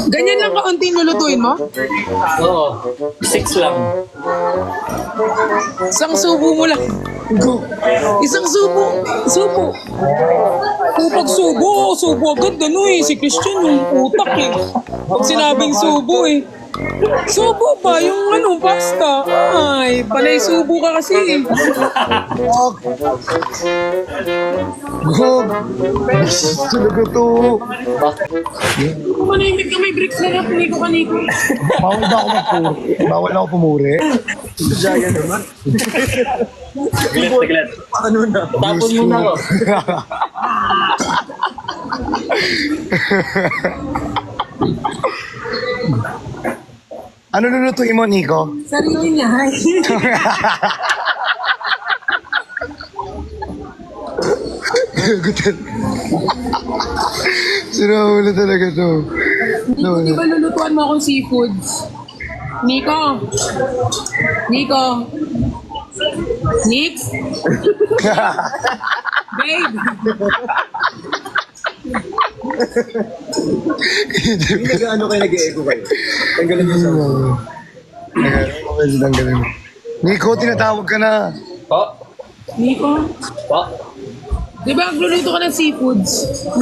Ganyan lang kaunti lulutuin mo? Oo, 6 lang. Isang subo mo lang. Go. Isang subo. Subo. Pag subo agad ano eh. Si Christian yung utak eh. Pag sinabing subo eh. Subo ba? Yung ano, pasta? Ay, panay subo ka kasi eh. Gog! Talaga to. Manimig ka, may bricks na lang. Piniko kaniko. Bawal ba ako magpuri? Bawal ako pumuri? Saglit. Ano na? Tapon mo na ako. Ano lulutuin mo, Nico? Sarili niya. Gutan. Sinawala talaga to. Nico, di ba lulutuan mo akong seafoods? Nico? Nico? Nick? Babe? Hindi nag-ano kayo, nag-e-echo kayo. Tanggalin mo sa Nico, tinatawag ka na. Po? Nico? Po? Di ba magluluto ka ng seafoods?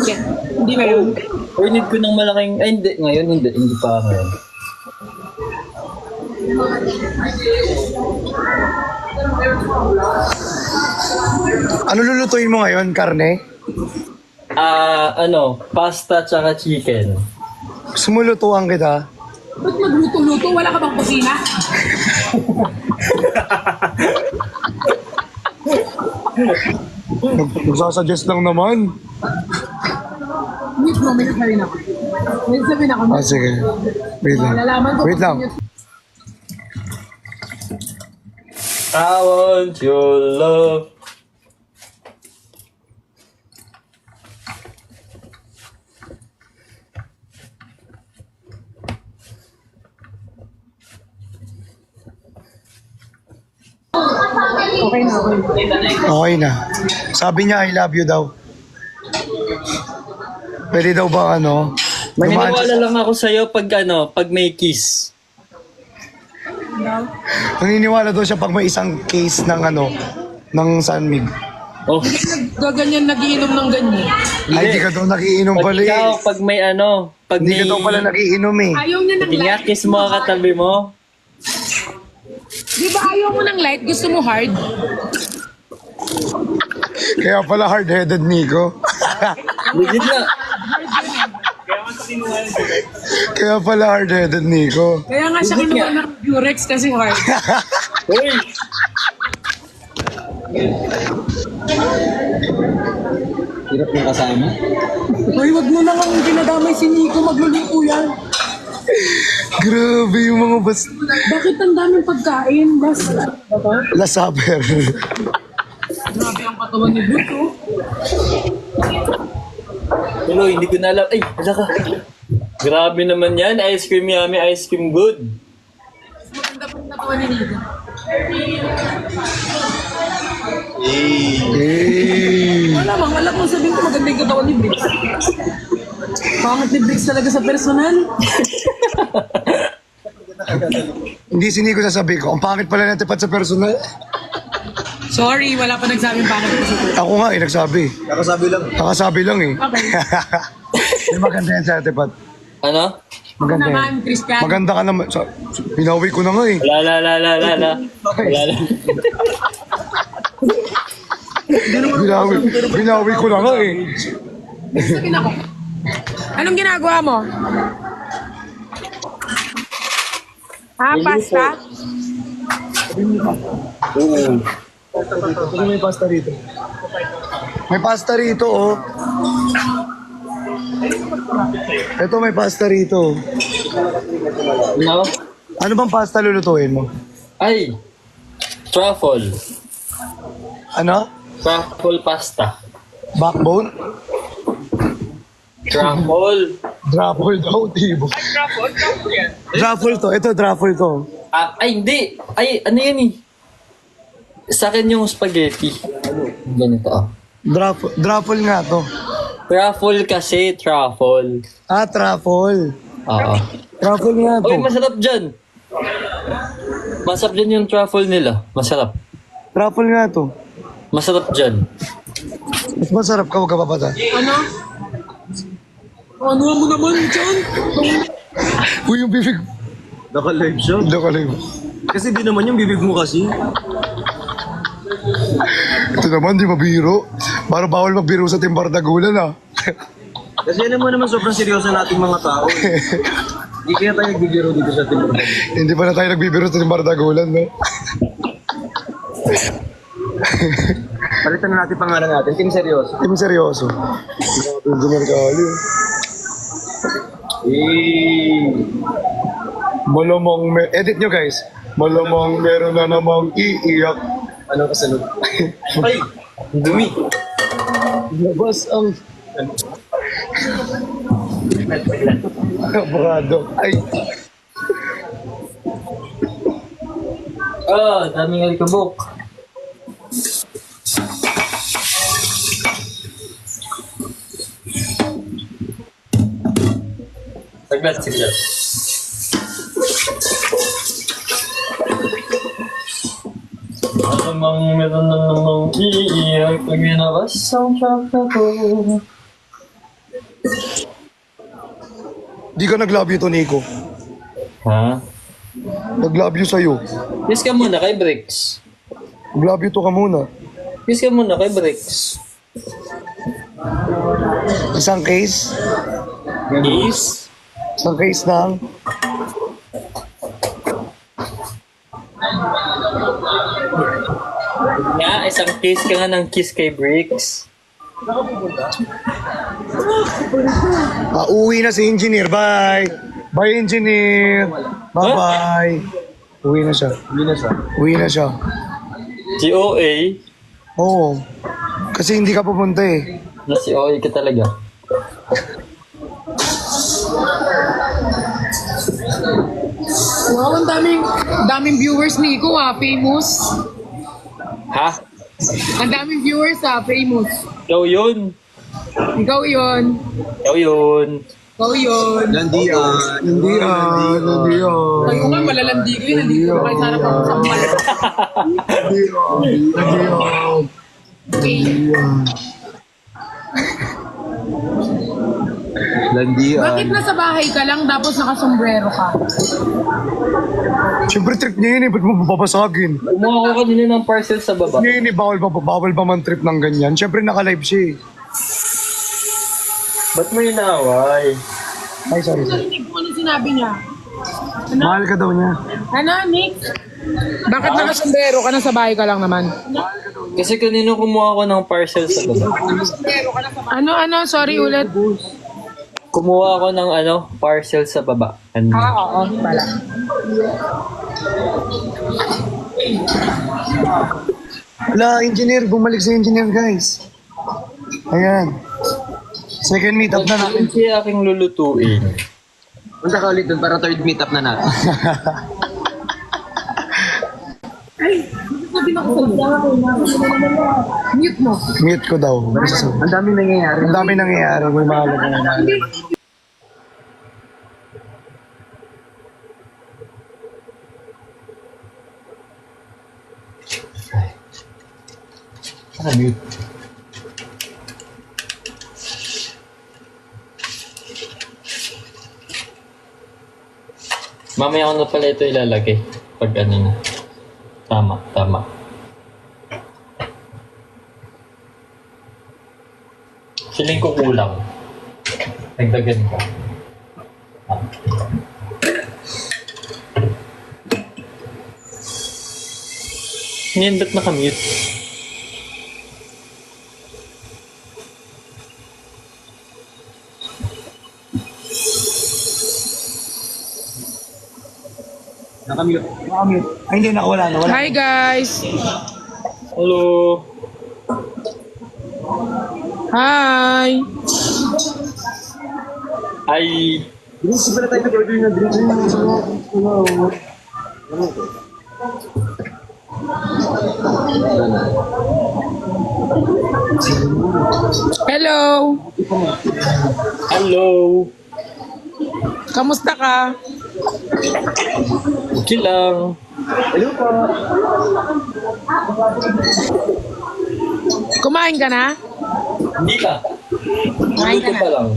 Okay. Hindi ba yun? Or need ko ng malaking... Ay, hindi. Ngayon, hindi pa ngayon. Ano lulutuin mo ngayon, karne? Pasta tsaka chicken. Sumulutuan kita. Ba't magluto-luto? Wala ka bang kusina? Nagsasuggest lang naman. Nick, may sabihin ako. May sabihin ako. Ah, sige. Wait lang. Malalaman ko Wait lang. I want your love. Okay na, okay. Okay na. Sabi niya, I love you daw. Pwede daw ba Maniniwala lang ako sa'yo pag may kiss. Naniniwala daw siya pag may isang case ng ng Sanmig. Oh. Gaganyan, nagiinom ng ganyan. Ay, di ka daw nakiinom Pag pala ikaw, eh. pag may pag Hindi may... ka daw pala nakiinom eh. Ayaw niya ng Sige nga, light. kiss mo ang katabi mo. Di ba ayaw mo ng light? Gusto mo hard? Kaya pala hard-headed, Nico. Legit na. Kaya pala hard-headed, Nico. Kaya nga siya kinuha ng Durex kasi hard. Uy! hirap yung kasama. Hoy, wag mo na nga ginadamay si Nico. Magluluto yan. Grabe yung mga Bakit ang daming pagkain? last supper. Grabe ang katawan ni Buto. Hello, hindi ko na alam. Ay, wala ka. Grabe naman yan. Ice cream yummy, ice cream good. Maganda pa ang katawan ni Nico. Eh. Wala kang sabihin ko maganda yung katawan ni Briggs. Pangit ni Briggs talaga sa personal. Hindi si Nico sasabi ko. Ang pangit pala natin pat sa personal. Sorry, wala pa nagsabing pangit ko sa personal. Ako nga eh, nagsabi. Kakasabi lang. Nakasabi lang eh. Okay. Di maganda yan sa atin, Pat. Ano? Maganda Naman, yan. Christian. Maganda ka naman. Pinawi ko na nga eh. Wala. Binawi ko na nga eh. Sabihin ako. Anong ginagawa mo? Pasta? May pasta rito. May pasta rito, oh. Ito, may pasta rito. No? Ano bang pasta lulutuin mo? Ay! Truffle. Ano? Truffle pasta. Backbone? Truffle. Truffle daw, tibo. Truffle to. Ito, truffle to. Ay, hindi. Ay, ano yan eh? Sa akin yung spaghetti. Ganito ah. Truffle nga to. Truffle kasi, truffle. Ah, truffle. Oo. Truffle nga to. Uy, masarap dyan. Masarap dyan yung truffle nila. Masarap. Truffle nga to. Masarap dyan. Mas masarap ka, huwag ka papata. Ano? Ano mo naman dyan? Uy, yung bibig. Naka-live siya. Hindi ka live. Kasi di naman yung bibig mo kasi. Ito naman, di mabiro. Para bawal magbiro sa timbardagulan ah. Kasi alam mo naman sobrang seryoso nating mga tao. Hindi kaya tayo nagbibiro dito sa Timor. Hindi pa na tayo nagbibiro sa timbardagulan, no? Palitan na natin pangalan natin. Team seryoso. Team seryoso. Grabe, Engineer Kali. Malamang edit nyo guys. Malamang meron na namang iiyak. Ano kasunod? Ay! Dumi! Labas ang abrado. Ay, Ah, daming alikabok. Saglat, saglat. Alamang meron na namang iiyak pag minabas ang chakra ko. di ka nag-love you to, Nico. Ha? Nag-love you sa'yo. Kiss ka muna kay Bricks. Nag-love you to ka muna. Kiss ka muna kay Bricks. Isang case. Kiss? Isang case ng Nga, isang kiss ka nga ng kiss kay Bricks. uwi na si Engineer. Bye. Bye, Engineer. Bye-bye. Uwi na siya. Hindi na siya. Uwi na siya. Si OA, Oo. Kasi hindi ka pupunta eh. na si OA ka talaga. Wow, ang daming viewers Nico ah, famous. Ha? Ang daming viewers ah, famous. Ikaw yun. Ikaw yun. Ikaw yun. Ikaw yun. Landian. Hindi hindi Kayo nga, malalandi ko yun. Nandito ko kayo sana pang sambal. Landian. Bakit nasa bahay ka lang tapos nakasombrero ka? Siyempre trip niya yun eh. Ba't mo babasagin? Kumuha ko kanina ng parcel sa baba. Yun eh, bawal ba man trip ng ganyan? Siyempre naka-live siya eh. Ba't mo inaway? Ay, sorry. Narinig mo ano sinabi niya? Mahal ka daw niya. Ano, Nick? Bakit nakasombrero ka? Nasa bahay ka lang naman. Kasi kanino kumuha ko ng parcel sa baba. Ano, sorry ulit. Kumuha ko ng parcel sa baba. Oo, pala. Wala, Engineer. Bumalik si Engineer, guys. Ayan. Second meet up na natin. Hindi aking lulutuin. Punta ka ulit doon para third meetup na natin. Sabi na ko mute mo. Mute ko daw. Ang daming nangyayari. Ang dami nangyayari. May mahal ka na. Mute. Mamaya ko na pala ito ilalagay. Pag na. Tama. Feeling ko kulang. Nagdagan ko. Ngayon, ba't nakamute? Nakamute. Ay, hindi. Wala na. Hi guys! Hello. Hi! Ay, Drinks pala tayo nag-order na drinks. Hello! Hello! Kamusta ka? Okay lang. Hello po. Kumain ka na? Hindi ka. Kumain ka Luto na? pa lang.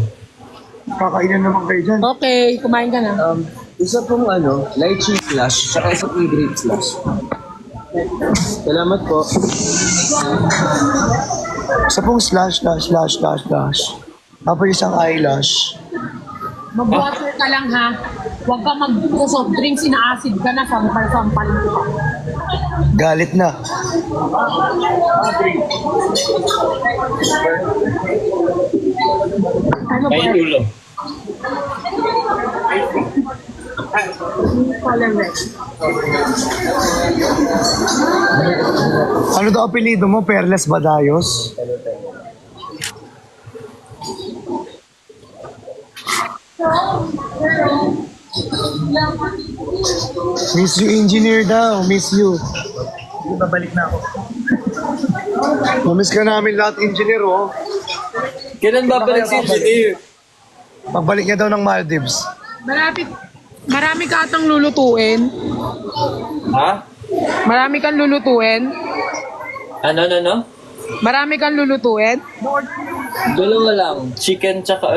Kakainan naman kayo dyan. Okay, kumain ka na. Isa pong lychee slash, saka isa pong grape slash. Salamat po. Isa pong slash. Tapos isang eyelash. Mag-water ka lang ha. Huwag ka mag-soft drinks, ina-acid ka na, sampal-sampal mo ka. Galit na. Ano ba? Kain ulo. Color red. Ano daw apelido mo? Perles Badayos? Miss you, engineer daw. Miss you. Babalik na ako. Namiss ka namin lahat, engineer, oh. Kailan babalik si engineer? Pagbalik niya daw ng Maldives. Marami ka atang lulutuin. Ha? Marami kang lulutuin. Ano? Marami kang lulutuin. Dalawa lang. Chicken tsaka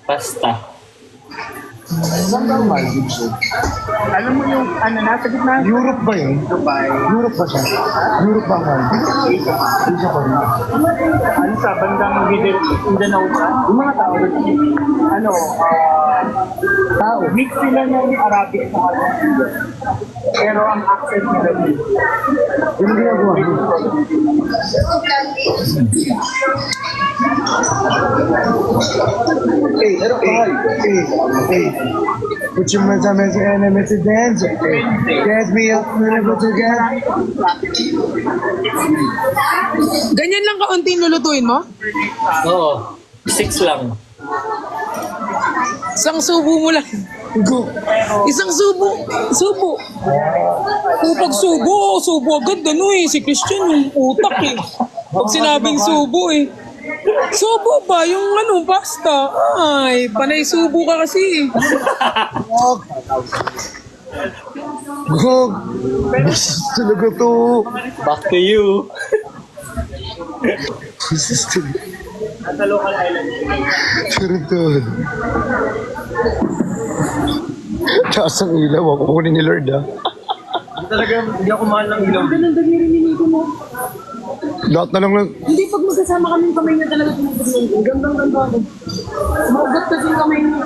pasta. Alam mo yung nasa gitna? Europe ba yun? Dubai. Europe ba siya? Europe ba ang Maldives? Asia pa rin. Ano sa bandang Mindanao sa? Yung mga tao tao. Mix sila ng Arabic sa pero ang accent nila dito. Yung ginagawa mo. Put your hands on the enemy to dance. Dance me up, never together. Ganyan lang kaunting lulutuin mo? Oo. 6 lang. Isang subo mo lang. Isang subo. Pag subo agad si Christian yung utak eh. Pag sinabing subo eh. Subo ba? Yung pasta? Ay, panay subo ka kasi eh. Gog. Talaga to. Back to you. Nasa local island. Turutun. Taas ang ilaw. Ako kunin ni Lord, ha. Hindi ako mahal ng ilaw. Lahat na lang lang. Hindi, pag magkasama kami kamay niya talaga tumutulong. Gandang-ganda ako. Maugat kasi yung kamay niya.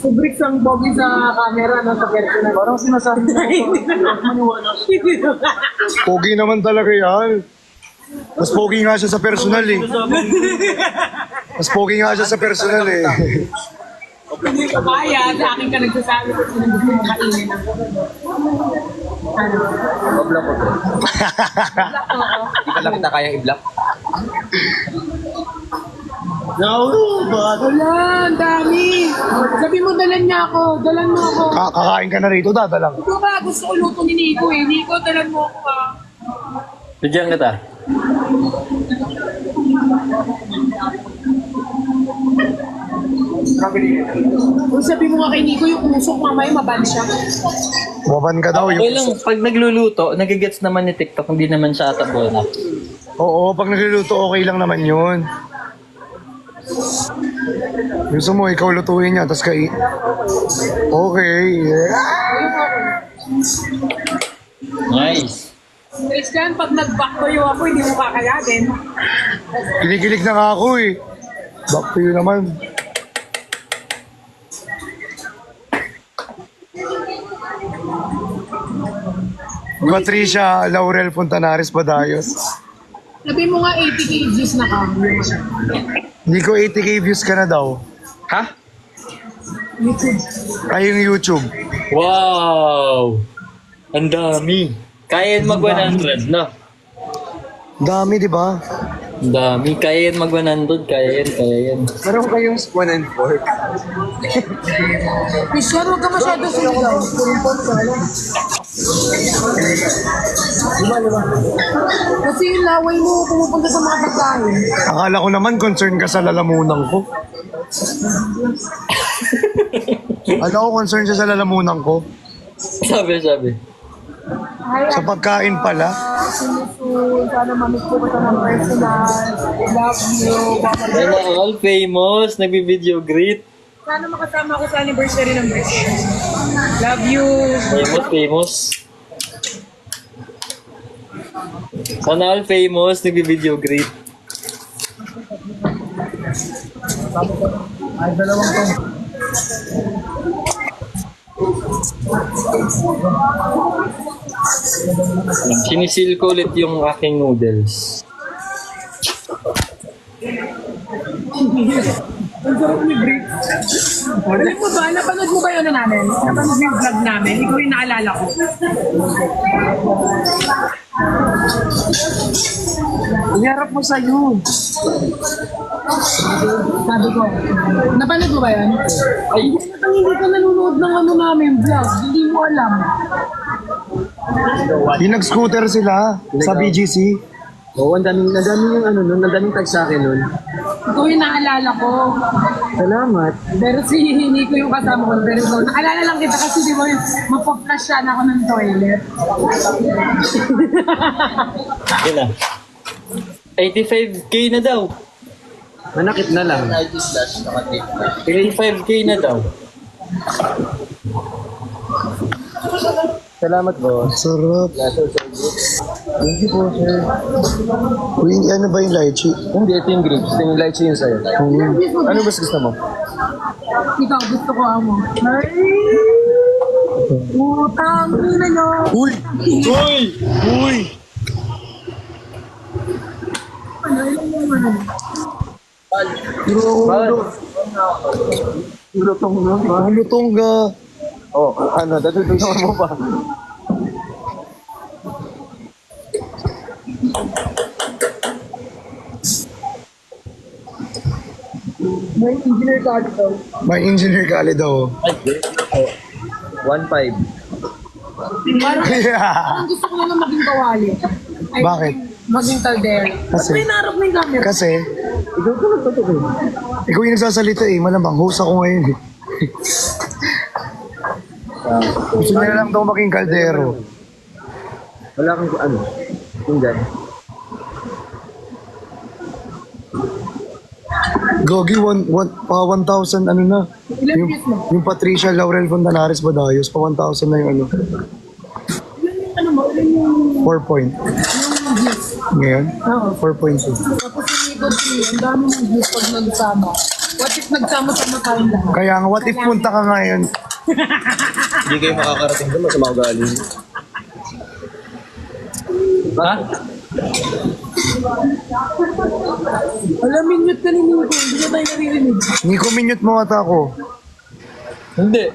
Subrix ang pogi sa camera, sa personal. Parang sinasabi ko. Pogi naman talaga yan. Mas pogi nga siya sa personal, eh. Mas pogi nga siya sa personal, eh. Hindi ko kaya, sa akin ka nagsasabi ko sino gusto mo kainin. Block ko to. Hindi ka lang kita kayang i-block. No, but... Wala, ang dami. Sabi mo, dalan niya ako. Dalan mo ako. Kakain ka na rito, dadalang. Ito ba, gusto ko luto ni Nico eh. Nico, dalan mo ako ah. Bigyan kita. Kung sabi mo nga kay Nico, yung usok mamaya maban siya. Waban ka daw. Okay lang, pag nagluluto, nagigets naman ni TikTok, hindi naman siya atabol na. Oo, pag nagluluto, okay lang naman yun. Gusto mo, ikaw lutuin niya, tapos kay... Okay, yeah. Nice. Christian, pag nag-back to you ako, hindi mo kakayanin. Kinikilig na nga ako, eh. Back to you naman. Patricia Laurel Fontanares Badayos. Sabi mo nga 80 kgs na ka. Hindi ko 80k views ka na daw. Ha? YouTube. Ay, yung YouTube. Wow! Ang dami. Kaya mag 100, no? Dami, di ba? Ang dami. Kaya yan mag-100. Kaya yan. Meron kayong spoon and fork. Christian, huwag ka masyado sumigaw. Kasi yung laway mo pumupunta sa mga pagkain. Akala ko naman concern ka sa lalamunan ko. Akala ko concern siya sa lalamunan ko. Sabi. Sa pagkain pala. Sinusul, sana mamit ko ka ng personal. Love you. Sana all famous. Nagbi-video greet. Sana makasama ako sa anniversary ng Brish. Love you. Famous. Sana all famous. Nagbi-video greet. Ay, dalawang to. Sinisil ko ulit yung aking noodles. Ang sarap ni Brick. Alam mo ba, napanood mo ba yun namin? Napanood mo yung vlog namin? Ikaw yung naalala ko. Iharap mo sa'yo. Sabi ko, napanood mo ba yun? Ay, hindi ka nanonood ng ano namin, vlog. Hindi mo alam. Yung nag-scooter sila sa BGC. Oo, ang daming yung ano nun, ang daming tag sa akin nun. Ikaw yung naalala ko. Salamat. Pero si Nico yung kasama ko. Pero ikaw, naalala lang kita kasi di ba yun, mapapflash siya na ako ng toilet. Yun na. 85k na daw. Manakit na lang. 85k na daw. Salamat, boss. Sarap. Thank you po, sir. Uy, ano ba yung lychee? Hindi, ito yung grapes. Ito yung light yun sa'yo. Ano mas gusto mo? Ikaw, gusto ko amo. Ay! Utang ina nyo! Uy! Uy! Uy! Ano yun yung ano? Lutong na ba? Ang lutong ga. Oo, ano, dadudungan mo pa. May engineer ka daw. May engineer ka ali daw. 1.5. Parang gusto ko na lang maging kawali. Ay, Bakit? Maging kaldero. Kasi- Ba't may narap na yung camera? Kasi, Ikaw ko nagtotoo. ikaw yung nagsasalita eh. Malamang host ako ngayon eh. Gusto niya lang daw maging kaldero. Wala kang ano. Hindi. Gogi, pa 1,000 ano na. Ilan Yung, views mo? yung Patricia Laurel Fontanares Badayos, pa 1,000 na yung ano. Ilan yung ano mo? Ilan yung 4 point. views? Ngayon? Oo. 4.2. Tapos si Nico T, ang dami ng views pag nagsama. What if nagsama-sama tayong lahat? Kaya nga, what if punta ka ngayon? Hindi kayo makakarating doon, masama ugali. Ha? Alam, minute ka ni Nico. Hindi na tayo naririnig. Hindi ko minute mo ata ako. Hindi.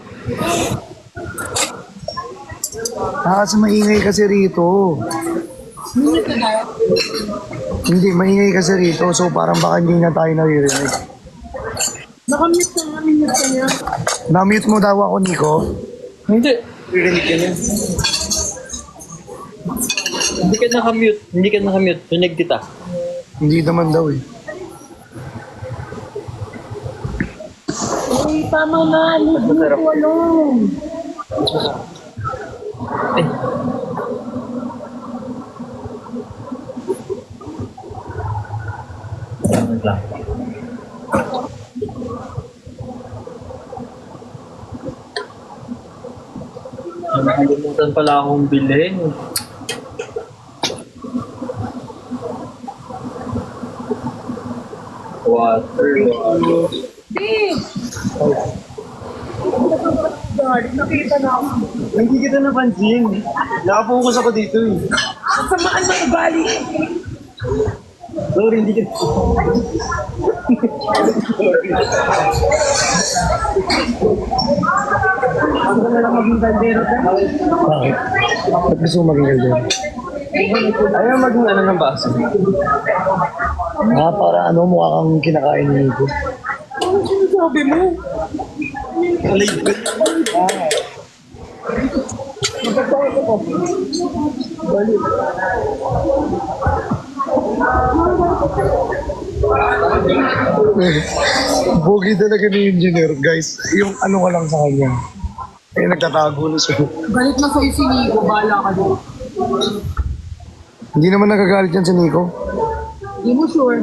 Kasi maingay kasi rito. Minute na tayo. Hindi, maingay kasi rito. So parang baka hindi na tayo naririnig. Nakamute ka nga, minute ka niya. Na-mute mo daw ako, Nico. Hindi. Ririnig ka niya. Hindi ka nakamute. Tunig kita. Hindi naman daw eh. Ay, tama na. Leave me to alone. Ay. Wait lang. Nakalimutan pala akong bilhin. Water. Babe! Nakita na ako. Hindi kita napansin. Nakapokus ako dito eh. Samaan ng ugali. Sorry, hindi kita. Ako na lang maging kaldero ka. Bakit? Ba't gusto mo maging kaldero? Ayaw maging ano ng baso. Para ano, mukha kang kinakain ni Nico. Ano sinasabi mo? Bogi talaga ni engineer, guys. Yung ano ka lang sa kanya. Eh, nagtatago na siya. Galit na sa'yo si Nico, bahala ka doon. Hindi naman nagagalit yan si Nico. Hindi mo sure.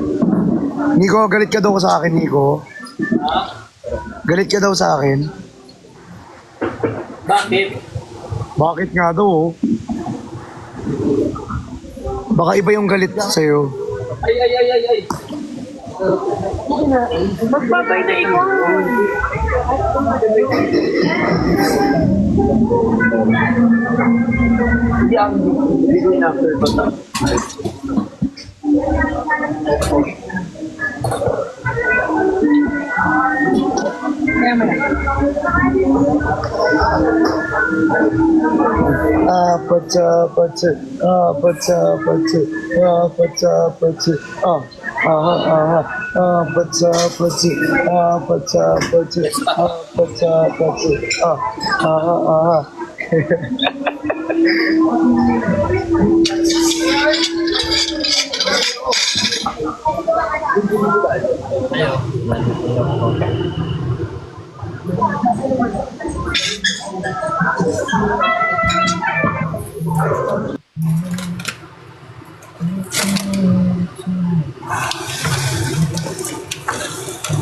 Nico, galit ka daw sa akin, Nico. Galit ka daw sa akin. Bakit? Bakit nga daw, oh? Baka iba yung galit sa'yo. Ay. Magbabay na ikaw. Hindi ko in-after pa. Kaya mo na.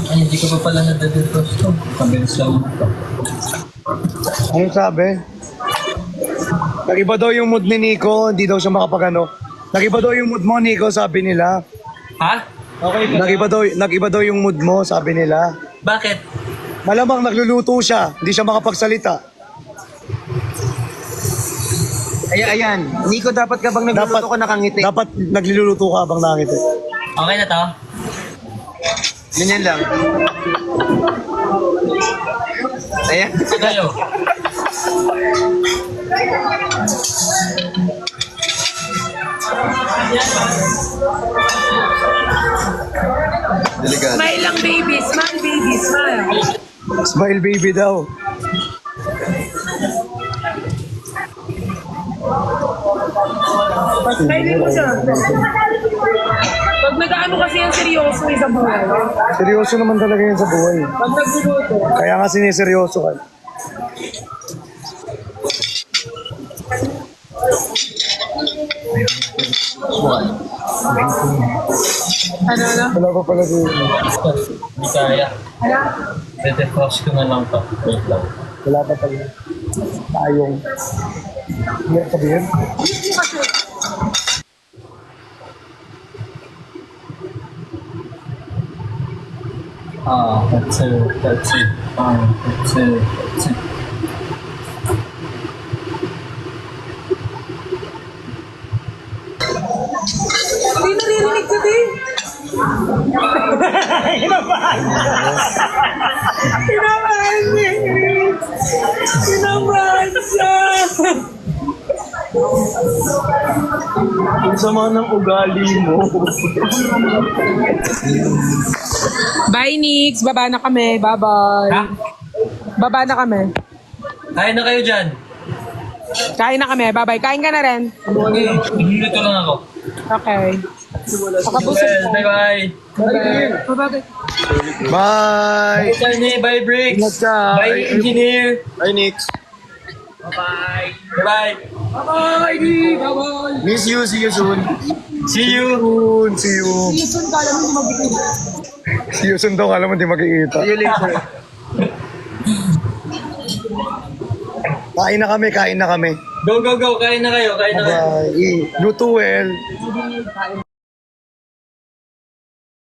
Ay, hindi ko pa pala nadadefrost to. Pabilis lang ito. Anong sabi? Nag-iba daw yung mood ni Nico, hindi daw siya makapagano. Nag-iba daw yung mood mo, Nico, sabi nila. Ha? Okay ba? Nag-iba daw yung mood mo, sabi nila. Bakit? Malamang nagluluto siya, hindi siya makapagsalita. Ayan. Nico, dapat ka bang nagluluto ka nakangiti? Dapat nagluluto ka habang nakangiti. Okay na to? Ganyan lang. Ayan. Kayo. Delikado. Smile lang baby, smile baby, smile. Smile baby daw. Smile mo siya. Pag nag-ano kasi yan seryoso sa buhay. Seryoso naman talaga yan sa buhay. Pag nagluluto. Kaya nga siniseryoso ka. Ano? Wala pa pala din. Hindi kaya. Ano? Dedefrost ko na lang to. Wait lang. Wala pa pala. Tayong. Hindi ka sabihin? That's it. That's it. That's it. That's it. Hindi naririnig ko din. Kinabahan niya. Kinabahan siya. Ang sama ng ugali mo. Bye, Nix. Baba na kami. Bye-bye. Ha? Baba na kami. Kaya na kayo dyan. Kain na kami. Bye-bye. Kain ka na rin. Okay. Nagluluto lang ako. Okay. Pakabusog Well, ka. bye-bye. Bye-bye. Bye-bye. Bye! Bye, bye, Bricks. Ingat ka. Bye, engineer. Ay, Nix. Bye-bye. Bye-bye. Bye-bye, Nix. Bye-bye. Miss you, see you soon. See you. Soon, see you. Season ka lang, hindi mabigay. See you soon daw, alam mo, hindi magkikita. See you later. Kain na kami, kain na kami. Go, go, go. Kain na kayo. Kain na kayo. Bye. You too well.